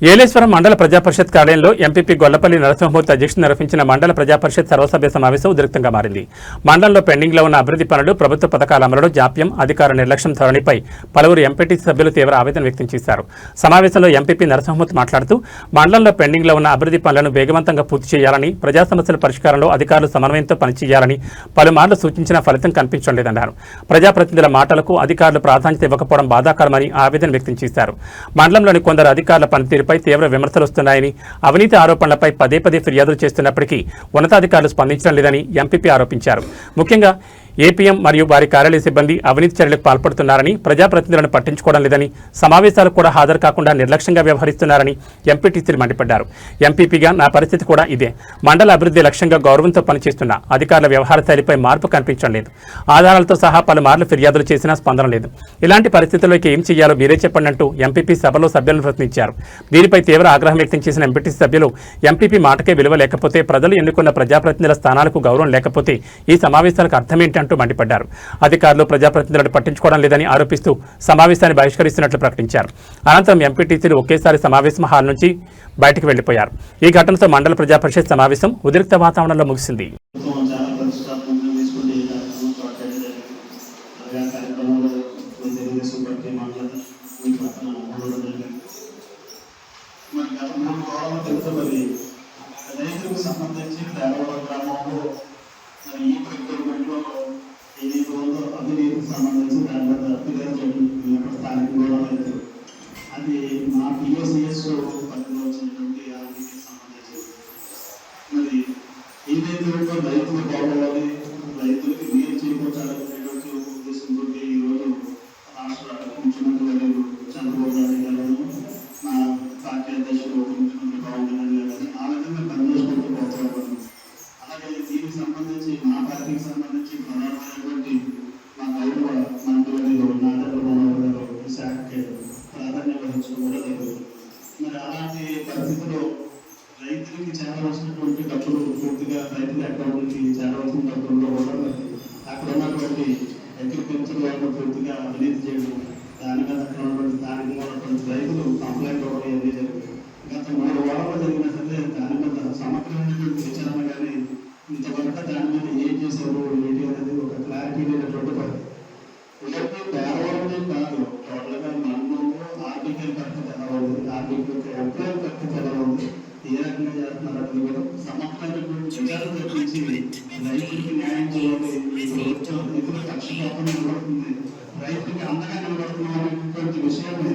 ఏలేశ్వరం మండల ప్రజాపరిషత్ కార్యాలయంలో ఎంపీపీ గొల్లపల్లి నరసింహమూర్తి అధ్యక్షతన నిర్వహించిన మండల ప్రజాపరిషత్ సర్వసభ్య సమావేశం ఉధృతంగా మారింది. మండలంలో పెండింగ్లో ఉన్న అభివృద్ధి పనులు, ప్రభుత్వ పథకాల అమలులో జాప్యం, అధికార నిర్లక్ష్యం ధోరణిపై పలువురు ఎంపీటీసీ సభ్యులు తీవ్ర ఆవేదన వ్యక్తం చేశారు. సమావేశంలో ఎంపీపీ నరసింహమూర్తి మాట్లాడుతూ మండలంలో పెండింగ్లో ఉన్న అభివృద్ధి పనులను వేగవంతంగా పూర్తి చేయాలని, ప్రజా సమస్యల పరిష్కారంలో అధికారులు సమన్వయంతో పనిచేయాలని పలుమార్లు సూచించిన ఫలితం కనిపించడం లేదన్నారు. ప్రజాప్రతినిధుల మాటలకు అధికారులు ప్రాధాన్యత ఇవ్వకపోవడం బాధాకరమని ఆవేదన వ్యక్తం చేశారు. మండలంలోని కొందరు అధికారుల పనితీరు తీవ్ర విమర్శలు వస్తున్నాయని, అవినీతి ఆరోపణలపై పదే పదే ఫిర్యాదులు చేస్తున్నప్పటికీ ఉన్నతాధికారులు స్పందించడం లేదని ఎంపీపీ ఆరోపించారు. ముఖ్యంగా ఏపీఎం మరియు వారి కార్యాలయ సిబ్బంది అవినీతి చర్యలకు పాల్పడుతున్నారని, ప్రజాప్రతినిధులను పట్టించుకోవడం లేదని, సమావేశాలకు కూడా హాజరు కాకుండా నిర్లక్ష్యంగా వ్యవహరిస్తున్నారని ఎంపీటీసీలు మండిపడ్డారు. ఎంపీపీగా నా పరిస్థితి కూడా ఇదే. మండల అభివృద్ధి లక్ష్యంగా గౌరవంతో పనిచేస్తున్నా అధికారుల వ్యవహార శైలిపై మార్పు కనిపించడం లేదు. ఆధారాలతో సహా పలుమార్లు ఫిర్యాదులు చేసినా స్పందన లేదు. ఇలాంటి పరిస్థితుల్లోకి ఏం చేయాలో మీరే చెప్పండి అంటూ ఎంపీపీ సభలో సభ్యులను ప్రశ్నించారు. దీనిపై తీవ్ర ఆగ్రహం వ్యక్తం చేసిన ఎంపీటీసీ సభ్యులు ఎంపీపీ మాటకే విలువ లేకపోతే, ప్రజలు ఎన్నుకున్న ప్రజాప్రతినిధుల స్థానాలకు గౌరవం లేకపోతే ఈ సమావేశాలకు అర్థమేంటి అంటూ మండిపడ్డారు. అధికారులు ప్రజాప్రతినిధులను పట్టించుకోవడం లేదని ఆరోపిస్తూ సమావేశాన్ని బహిష్కరిస్తున్నట్లు ప్రకటించారు. అనంతరం ఎంపీటీసీలు ఒకేసారి సమావేశం హాల్ నుంచి బయటకు వెళ్లిపోయారు. ఈ ఘటనతో మండల ప్రజాపరిషత్ సమావేశం ఉద్రిక్త వాతావరణంలో ముగిసింది. సంబంధించి దేవవరం గ్రామంలో ఈ ప్రక్రియలో ఏదైతే ఉందో అవినీతికి సంబంధించి దాని మీద ఫిర్యాదు స్థానిక గౌరవ రైతులు అది మా పిఎస్సిఎస్ పరిధిలో వచ్చినటువంటి అవినీతికి సంబంధించి మరి ఏదైతే ఉందో రైతులు బాగోవాలి, రైతులకి మేలు చేకూర్చాలనేటువంటి ఉద్దేశంతో ఈరోజు రాష్ట్ర ముఖ్యమంత్రి గారు చంద్రబాబు నాయుడు గారు, మా పార్టీ అధ్యక్షుడు ముఖ్యమంత్రి పవన్ కళ్యాణ్ గారు ఆ విధంగా పనిచేసుకుంటూ పోతారు. అలాగే దీనికి సంబంధించి మా పార్టీకి సంబంధించి ప్రధానమైనటువంటి మా గౌరవ మంత్రులు నాదెంద్రబాబు గారు ఈ శాఖకి ప్రాధాన్యత వహించడం కూడా జరుగుతుంది. మరి అలాంటి పరిస్థితుల్లో రైతులకి చేరవలసినటువంటి డబ్బులు పూర్తిగా రైతుల అకౌంట్కి చేరవలసిన డబ్బుల్లో కూడా అక్కడ ఉన్నటువంటి అగ్రికల్చర్ వాళ్ళు పూర్తిగా అవినీతి చేయడం, దాని మీద అక్కడ ఉన్నటువంటి స్థానికంగా ఉన్నటువంటి రైతులు కంప్లైంట్ అవ్వడం ఇవన్నీ జరిగింది. గత 3 వారాలు జరిగిన సరే దాని మీద సమగ్రమైనటువంటి విచారణ కానీ ఇంతవరకు దాని మీద ఏం చేశారు ఏంటి అనేది ఒక క్లారిటీ లేనటువంటి పరిస్థితి. ఇలాంటి దేవాలయం కాదు, టోటల్గా మండలంలో ఆర్బీకే పరిస్థితి ఎలా ఉంది, ఆర్బీకే ఎంప్లాయీ పరిస్థితి ఎలా ఉంది, ఏ రకంగా చేస్తున్నారు అనేది కూడా సమగ్రమైనటువంటి విచారణ తెప్పించి రైతులకి న్యాయం చేయాలి. ఇతర పక్షపాతం నిలబడుతుంది, రైతులకి అండగా నిలబడుతున్నాం అనేటువంటి విషయాన్ని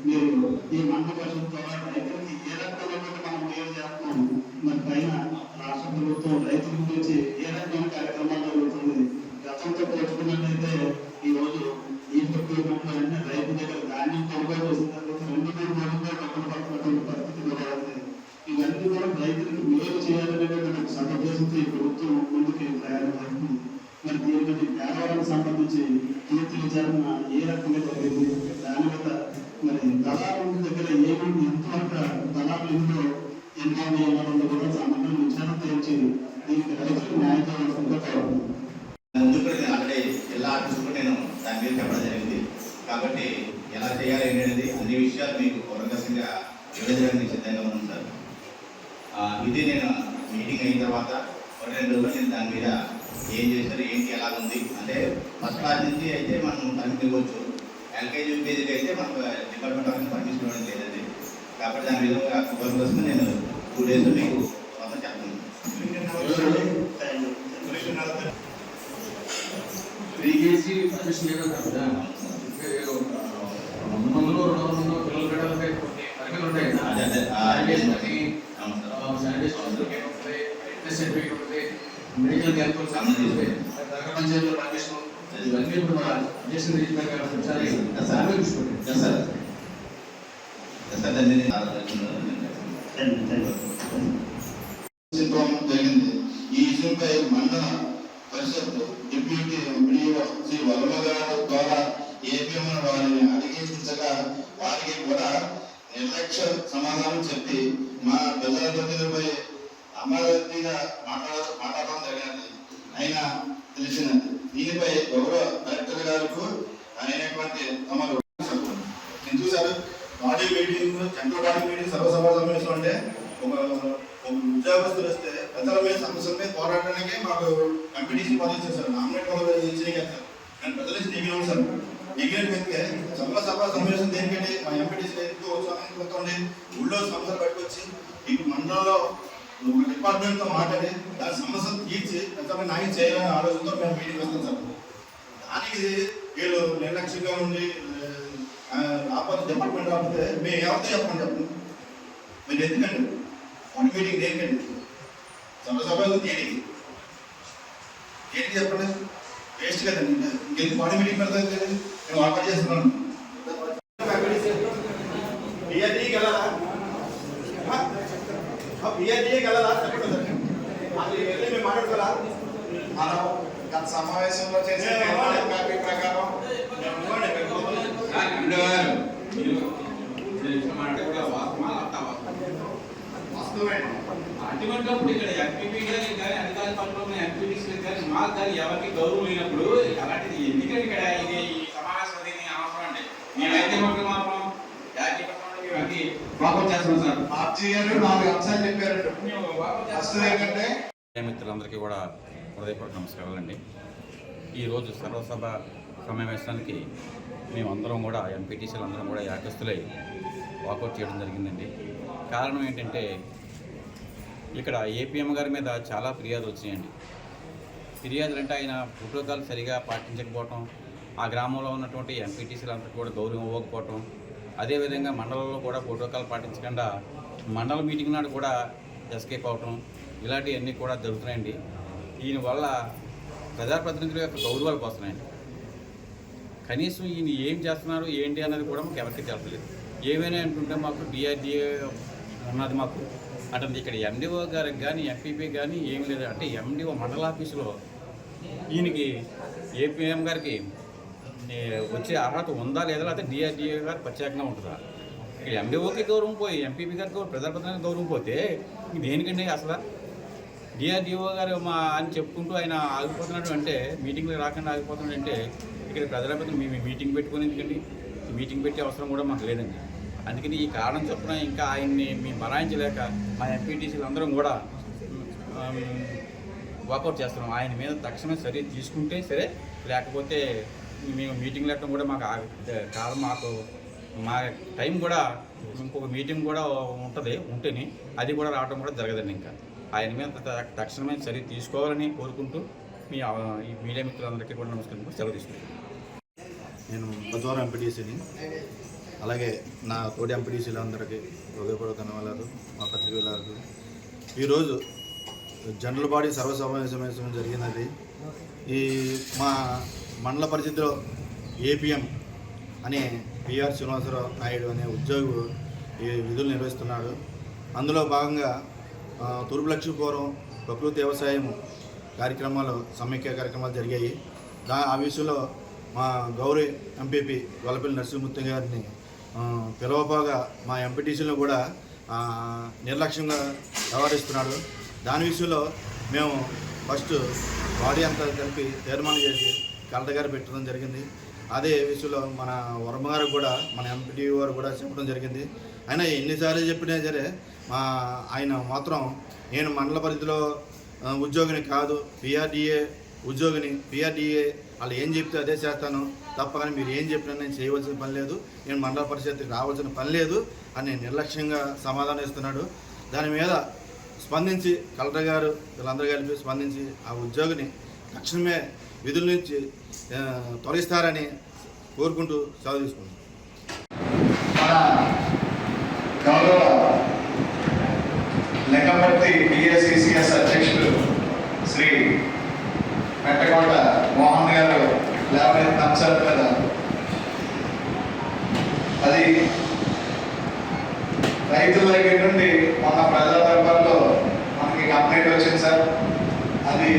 మీరు ఈ మండల పరిషత్ ద్వారా రైతులకి ఏ రకమైనటువంటి మనం మేలు చేస్తున్నాము, మరి పైన రాష్ట్ర ప్రభుత్వం రైతుల గురించి ఏ రకమైన కార్యక్రమాలు జరుగుతుంది. గతంతో పోల్చుకున్నట్లయితే ఈ రోజు ఈ ప్రక్రియలో రైతు దగ్గర ధాన్యం కొనుగోలు చేసిన తర్వాత 2-3 రోజుల్లో డబ్బులు పడుతున్నటువంటి పరిస్థితి ఉంది. ఇవన్నీ కూడా రైతులకు మేలు చేయాలనేటువంటి సదుద్దేశంతో ఈ ప్రభుత్వం ముందుకు ప్రయాణమవుతుంది. మరి దీనికి పేదవాళ్ళకి సంబంధించి పూర్తి విచారణ ఏ రకంగా జరిగింది, దాని మీద మరి దళారుల దగ్గర ఏమి ఎంతవరకు దళారులు ఇందులో ఎన్నో నియమాలను కూడా సమగ్ర విచారణ తెచ్చి దీనికి రైతులకు న్యాయం చేయవలసిందిగా కోరుతున్నాను. ఆల్రెడీ ఎలా ఆఫీసులో నేను దాని మీద చెప్పడం జరిగింది. కాబట్టి ఎలా చేయాలి అనేది అన్ని విషయాలు మీకు కూలంకషంగా వివరించడానికి సిద్ధంగా ఉన్నాను సార్. ఇది నేను మీటింగ్ అయిన తర్వాత 2 రోజులు నేను దాని మీద ఏం చేశారు, ఏంటి, ఎలా ఉంది అంటే ఫస్ట్ క్లాస్ నుంచి అయితే మనం పర్మిషన్ ఇవ్వచ్చు, ఎల్కేజీ యూకేజీకి అయితే మనకు డిపార్ట్మెంట్ ఆఫీస్ పర్మిషన్ ఇవ్వడం లేదండి. కాబట్టి దాని విధంగా కోసం నేను 2 days మీకు మొత్తం చెప్తాను. 3 kg పర్మిషన్ లేదు కదా, మందులో 200 పిల్లలు పెట్టాలంటే పరిమితులు ఉంటాయి కదా. సర్టిఫికేట్ ఉంటుంది, మెడికల్ క్యాంప్ సంబంధించి పంచాయతీలో పర్మిషన్ ఇవన్నీ కూడా అడ్జస్ట్మెంట్ జరిగింది. ఈ విషయంపై మండల పరిషత్ డిప్యూటీ ఎంపీడీఓ శ్రీ వర్మ గారు ద్వారా ఏపీఎం వారిని అడిగించగా వారికి కూడా నిర్లక్ష్య సమాధానం చెప్పి మా ప్రజాప్రతినిధులపై అమరావతిగా మాట్లాడడం జరిగింది. అయినా తెలిసినది. దీనిపై గౌరవ కలెక్టర్ గారికి అయినటువంటి తమరు చూశారు. Body meeting, general body meeting, సర్వసభా సమావేశం అంటే ఒక ఉద్యోగస్తులు వస్తే ప్రజల మీద సమస్యల మీద పోరాటానికి మాకు ఎంపీటీసీ పదవి ఇచ్చారు సార్. నామినేట్ పదవి ఇచ్చినాయి కదా సార్. నేను ప్రజల నుంచి దిగినాను సార్. దిగిన వ్యక్తే సభా సమావేశం దేనికంటే మా ఎంపీటీసీ పోతుంది ఊళ్ళో సమస్యలు పట్టుకొచ్చి ఈ మండలంలో డిపార్ట్మెంట్తో మాట్లాడి దాని సమస్యలు తీర్చి ప్రజలకు న్యాయం చేయాలనే ఆలోచనతో మేము మీటింగ్ వస్తాం సార్. దానికి వీళ్ళు నిర్లక్ష్యంగా ఉండి ఆపద డిపార్ట్మెంట్ ఆపితే మేము ఎవరితో చెప్పండి. మీరు ఎందుకండి బాడీ మీటింగ్ దేనికండి? సభలో దేనికి చెప్పండి. వేస్ట్ కదండి. ఇంకెందుకు బాడీ మీటింగ్ పెడతాం కదండి. మేము ఆఫర్ చేస్తున్నాను. బిఆర్డీకి వెళ్ళాలా? బిఆర్డీకి వెళ్ళాలా? చెప్పండి సార్. అసలు వెళ్ళి మేము మాట్లాడతారా? మనం గత సమావేశంలో చేసే ప్రకారం అటువంటిప్పుడు ఇక్కడ ఎంపీపీ కానీ అధికార పక్షంలో ఉన్న ఎంపీటీసీలకు కానీ మాకు కానీ ఎవరికి గౌరవం లేనప్పుడు అలాంటిది ఎందుకంటే ఇక్కడ ఇది ఈ సమావేశం అనేది అవసరం అండి. మేమైతే మాత్రం అన్ని వాకౌట్ చేస్తున్నాం సార్. ఆర్జీఆర్ 4 అంశాలు చెప్పారండి. ఏంటంటే మిత్రులందరికీ కూడా హృదయపూర్వక నమస్కారాలండి. ఈరోజు సర్వసభ సమావేశానికి మేమందరం కూడా ఎంపీటీసీలు అందరం కూడా యాకస్తులై వాకౌట్ చేయడం జరిగిందండి. కారణం ఏంటంటే ఇక్కడ ఏపీఎం గారి మీద చాలా ఫిర్యాదులు వచ్చినాయండి. ఫిర్యాదులు అంటే ఆయన ప్రోటోకాల్ సరిగా పాటించకపోవటం, ఆ గ్రామంలో ఉన్నటువంటి ఎంపీటీసీలందరికీ కూడా గౌరవం ఇవ్వకపోవటం, అదేవిధంగా మండలంలో కూడా ప్రోటోకాల్ పాటించకుండా మండల మీటింగ్ నాడు కూడా ఎస్కేప్ అవటం, ఇలాంటివన్నీ కూడా జరుగుతున్నాయండి. దీనివల్ల ప్రజాప్రతినిధుల యొక్క గౌరవాలు పోతున్నాయండి. కనీసం ఈయన ఏం చేస్తున్నారు ఏంటి అన్నది కూడా మాకు ఎవరికి తెలపలేదు. ఏమైనా అంటుంటే మాకు డిఆర్డీఏ ఉన్నది మాకు అంటే ఇక్కడ ఎండిఓ గారికి కానీ ఎంపీపీ కానీ ఏమి లేదు. అంటే ఎండిఓ మండల ఆఫీసులో ఈయనకి ఏపీఎం గారికి వచ్చే అర్హత ఉందా లేదా, లేకపోతే డిఆర్డీఏ గారు ప్రత్యేకంగా ఉంటుందా? ఇక్కడ ఎండిఓకి గౌరవం పోయి ఎంపీపీ గారికి ప్రజాప్రతినిధి గౌరవం పోతే దేనికండి అసలు? డిఆర్డీఓ గారు అని చెప్పుకుంటూ ఆయన ఆగిపోతున్నాడు అంటే, మీటింగ్లో రాకుండా ఆగిపోతున్నాడు అంటే ఇక్కడ ప్రజాప్రతినిధి మేము మీటింగ్ పెట్టుకుని ఎందుకండి? మీటింగ్ పెట్టే అవసరం కూడా మాకు లేదండి. అందుకని ఈ కారణం చొప్పున ఇంకా ఆయన్ని మేము బరాయించలేక మా ఎంపీటీసీలు అందరం కూడా వాకౌట్ చేస్తున్నాం. ఆయన మీద తక్షణమే చర్య తీసుకుంటే సరే, లేకపోతే మేము మీటింగ్ పెట్టడం కూడా మాకు కాలం మా టైం కూడా ఇంకొక మీటింగ్ కూడా ఉంటేనే అది కూడా రావడం కూడా జరగదండి. ఇంకా ఆయన మీద తక్షణమే చర్య తీసుకోవాలని కోరుకుంటూ ఈ మీడియా మిత్రులందరికీ కూడా నమస్కారం సెలవు తీసుకుంటాను. నేను బుధవారం ఎంపీటీసీని, అలాగే నా తోటి ఎంపీటీసీలు అందరికీ హృదయపూర్వక ధన్యవాదాలు. మా పత్రికలకు ఈరోజు జనరల్ బాడీ సమావేశం జరిగినది. ఈ మా మండల పరిషత్లో ఏపీఎం అనే పిఆర్ శ్రీనివాసరావు నాయుడు అనే ఉద్యోగి ఈ విధులు నిర్వహిస్తున్నాడు. అందులో భాగంగా తూర్పు లక్ష్మీపురం ప్రకృతి వ్యవసాయం కార్యక్రమాలు, సమైక్య కార్యక్రమాలు జరిగాయి. ఆ విషయంలో మా గౌరవ ఎంపీపీ గొల్లపల్లి నరసింహమూర్తి గారిని పిలవపోగా మా ఎంపీటీసీలను కూడా నిర్లక్ష్యంగా వ్యవహరిస్తున్నాడు. దాని విషయంలో మేము ఫస్ట్ బాడీ అంతా కలిపి తీర్మానం చేసి కలెక్టర్ గారు పెట్టడం జరిగింది. అదే విషయంలో మన వర్మ గారు కూడా, మన ఎంపీటీ గారు కూడా చెప్పడం జరిగింది. అయినా ఎన్నిసార్లు చెప్పినా సరే ఆయన మాత్రం నేను మండల పరిధిలో ఉద్యోగిని కాదు, పిఆర్డీఏ ఉద్యోగిని, పిఆర్డీఏ వాళ్ళు ఏం చెప్తే అదే చేస్తాను తప్ప కానీ మీరు ఏం చెప్పినా నేను చేయవలసిన పని లేదు, నేను మండల పరిషత్కి రావాల్సిన పని లేదు అని నిర్లక్ష్యంగా సమాధానం ఇస్తున్నాడు. దాని మీద స్పందించి కలెక్టర్ గారు వీళ్ళందరూ కలిపి స్పందించి ఆ ఉద్యోగిని తక్షణమే విధుల నుంచి తొలగిస్తారని కోరుకుంటూ సెలవు తీసుకుంటాం. మన గౌరవ లెక్కపర్తి పిఎస్సిసిఎస్ అధ్యక్షుడు శ్రీ మెట్టకోట మోహన్ గారు లేవనెత్తిన అంశాల మీద అది రైతుల దగ్గర నుండి మొన్న ప్రజా దర్బార్లో మనకి కంప్లైంట్ వచ్చింది సార్. అది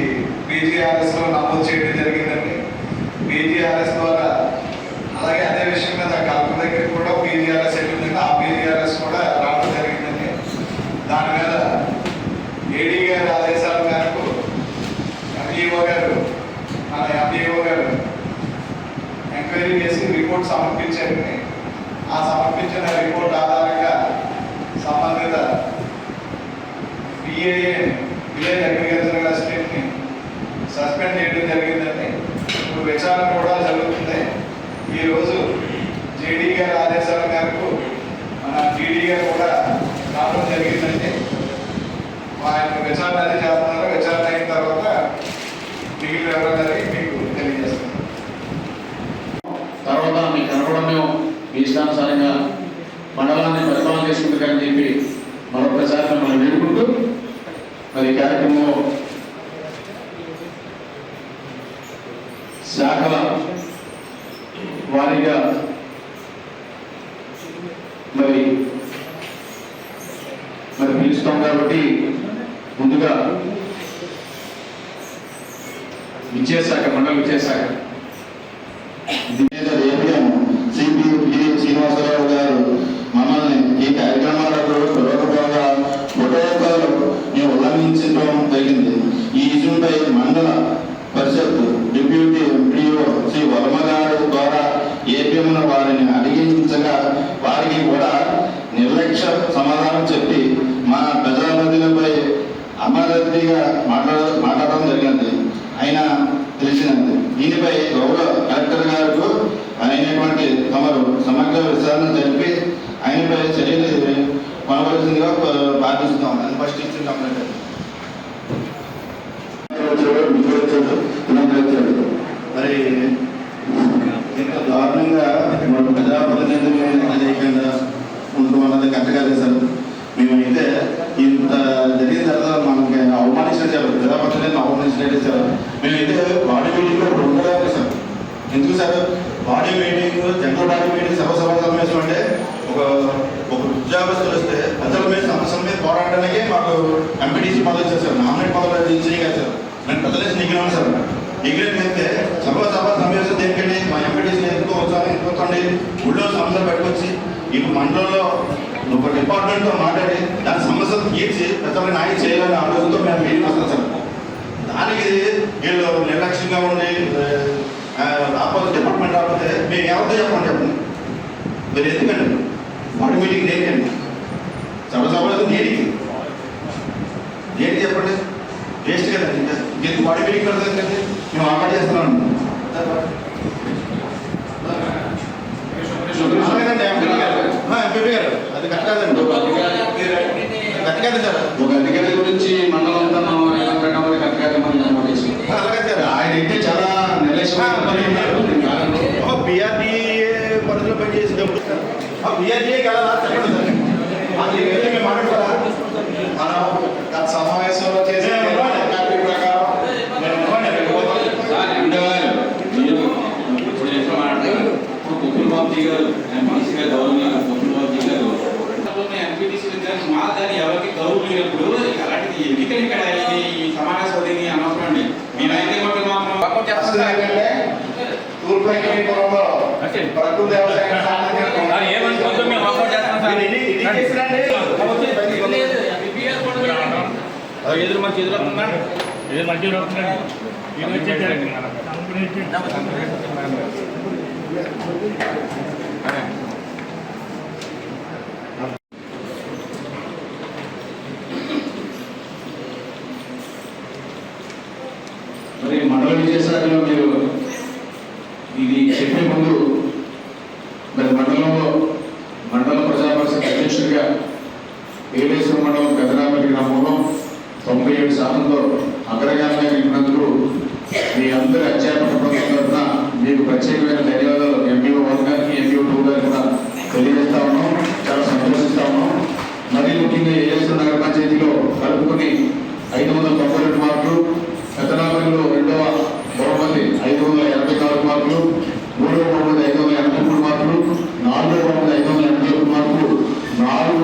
పీజీఆర్ఎస్లో నమోదు చేయడం జరిగిందండి. పీజీఆర్ఎస్ ద్వారా అలాగే అదే విషయం మీద కలెక్టర్ దగ్గర కూడా పీజీఆర్ఎస్ వెళ్ళిందండి. ఆ పీజీఆర్ఎస్ కూడా రావడం జరిగిందండి. దాని మీద ఏడీ గారి ఆదేశాల మేరకు ఎంఈఓ గారు ఎంక్వైరీ చేసి రిపోర్ట్ సమర్పించారని, ఆ సమర్పించిన రిపోర్ట్ ఆధారంగా సంబంధిత PAA విలేజ్ అగ్రికల్చరల్ అసిస్టెంట్ని సస్పెండ్ చేయడం జరిగిందండి. ఇప్పుడు విచారణ కూడా జరుగుతుంది. ఈరోజు JD గారి ఆదేశాల మేరకు మన GD గారు కూడా రావడం జరిగిందండి. ఆయన విచారణ అది చేస్తున్నారు. విచారణ అయిన తర్వాత మిగిలిన వివరాలని మీకు తెలియజేస్తాను. తర్వాత మీకు కనపడం మేము మీ ఇష్టానుసారంగా మండలాన్ని పరిపాలన చేసుకుంటారని చెప్పి మరొకసారి మిమ్మల్ని వేడుకుంటూ మరి కార్యక్రమంలో శాఖల వారీగా మరి పిలుస్తాం కాబట్టి ముందుగా విద్యాశాఖ మండల విద్యాశాఖ శ్రీనివాసరావు గారు మమ్మల్ని ఈ కార్యక్రమాలకు పిలవకపోగా ప్రోటోకాల్ మేము ఉల్లంఘించడం జరిగింది. ఈ ఇష్యూపై మండల పరిషత్ డిప్యూటీ ఎంపీఓ శ్రీ వర్మ గారు ద్వారా ఏపీఎంను వారిని అడిగించగా వారికి కూడా నిర్లక్ష్య సమాధానం చెప్పి మా ప్రజాప్రతినిధులపై అమరదీగా మాట్లాడడం జరిగింది. అయినా తెలిసినది. దీనిపై గౌరవ కలెక్టర్ గారు అయినటువంటి తమరు సమగ్ర విచారణ జరిపి ఆయనపై చర్యలు కొనవలసిందిగా ప్రార్థిస్తున్నాం. అని ఫస్ట్ ఇచ్చిన కంప్లైంట్ మరి ఇంకా దారుణంగా మన ప్రజాప్రతినిధులు అనేకంగా ఉంటున్నది కరెక్ట్ కాదు సార్. మేమైతే ఇంత జరిగిన తర్వాత మనకి అవమానించారు, ప్రజాప్రతినిధులను అవమానించినట్టే సార్. మేమైతే బాడీ మీటింగ్లో ఇప్పుడు ఉండలేదు సార్. ఎందుకు sir body meeting, general body meeting, సభా సమావేశం అంటే ఒక ఉద్యోగస్తులు వస్తే ప్రజల మీద సమస్యల మీద పోరాడడానికి మాకు ఎంపీటీసీ పదవి ఇచ్చారు సార్. నామినేట్ పదవులు ఇచ్చేయి కదా సార్. నేను ప్రజలు నెగ్గినాను సార్. నెగ్గినట్టు అయితే సభా సమావేశం దేనికండి మా ఎంపీటీసీని ఎందుకు వచ్చాను ఎందుకోండి ఊళ్ళో సమస్యలు పెట్టుకొచ్చి ఇప్పుడు మండలంలో ఒక డిపార్ట్మెంట్తో మాట్లాడి దాని సమస్యలు తీర్చి ప్రజలకు న్యాయం చేయాలని ఆలోచనతో మేము మీటింగ్ వస్తాం సార్. దానికి వీళ్ళు నిర్లక్ష్యంగా ఉండి రాకపోతే డిపార్ట్మెంట్ రాకపోతే మేము ఎవరితో చెప్పండి మీరు ఎందుకండి బాడీ మీటింగ్ దేనికండి సభలో దేనికి చెప్పండి వేస్ట్ కదండి. ఇంకెందుకు బాడీ మీటింగ్ పెడతాం కదండి మేము ఆర్డర్ చేస్తున్నాం. ఎంపీ గారు అది కరెక్ట్ కాదండి. కరెక్ట్ కాదు సార్. ఒక అధికారి గురించి మండలం కరెక్ట్ కాదు. అలాగే సార్ ఆయన అయితే చాలా BRDA పరిధిలో పనిచేసేటప్పుడు BRDA కదా చెప్పండి సార్. అది మేము మాట్లాడతారా మనం గత సమావేశంలో చేసే ప్రకారం మా దాన్ని ఎవరికి గౌరవం లేనప్పుడు అలాంటిది ఎన్నికలు ఇక్కడ ఈ సమావేశం అనవసరం అండి. మేమైతే తూర్పుపురంలో ప్రకృతి వ్యవసాయ ఎదురు మంచి ఎదురవుతుందా మరి మండల విజయశాఖలో మీరు ఇది చెప్పే ముందు మరి మండలంలో మండల ప్రజాపరిషత్ అధ్యక్షుడిగా ఏలేశ్వర మండలం పెదనాపల్లి గ్రామంలో 97% అగ్రగామిగా నిలిపినందుకు మీ అందరి అధ్యాపక బృందం తరఫున మీకు ప్రత్యేకమైన ధన్యవాదాలు ఎంపీఓ 1 గారికి ఎంపీఓ 2 గారికి కూడా తెలియజేస్తా ఉన్నాం. చాలా సంతోషిస్తా ఉన్నాం. మరీ ముఖ్యంగా ఏలేశ్వర నగర పంచాయతీలో కలుపుకొని 592 మార్కులు, పెదనాపల్లిలో 2వ బహుమతి 584 మార్కులు, 3వ బహుమతి 583 మార్కులు, 4వ బహుమతి 581 మార్కులు, 4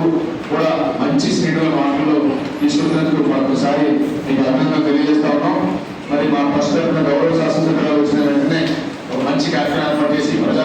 కూడా మంచి శ్రేణుల మార్కులు తీసుకున్నందుకు మరొకసారి మీకు అభినందనలు తెలియజేస్తా ఉన్నాం. మరి మా ఫస్ట్ గౌరవ శాసనసభ్యులు వచ్చిన వెంటనే ఒక మంచి కార్యక్రమం చేసి ప్రజా